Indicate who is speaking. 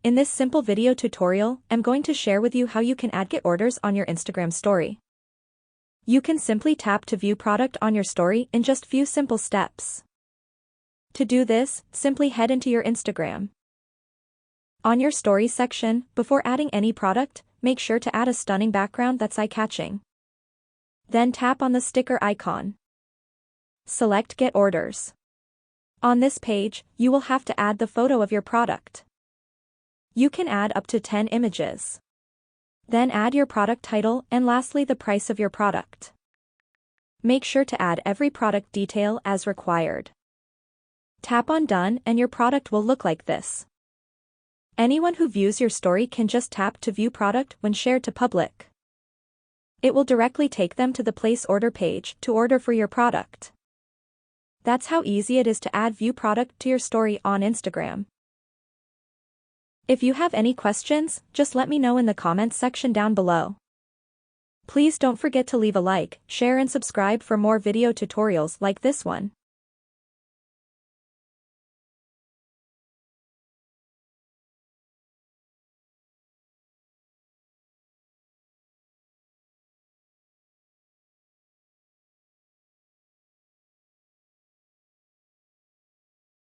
Speaker 1: In this simple video tutorial, I'm going to share with you how you can add get orders on your Instagram story. You can simply tap to view product on your story in just few simple steps. To do this, simply head into your Instagram. On your story section, before adding any product, make sure to add a stunning background that's eye-catching. Then tap on the sticker icon. Select Get Orders. On this page, you will have to add the photo of your product. You can add up to 10 images. Then add your product title and lastly the price of your product. Make sure to add every product detail as required. Tap on Done and your product will look like this. Anyone who views your story can just tap to view product when shared to public. It will directly take them to the place order page to order for your product. That's how easy it is to add view product to your story on Instagram. If you have any questions, just let me know in the comments section down below. Please don't forget to leave a like, share and subscribe for more video tutorials like this one.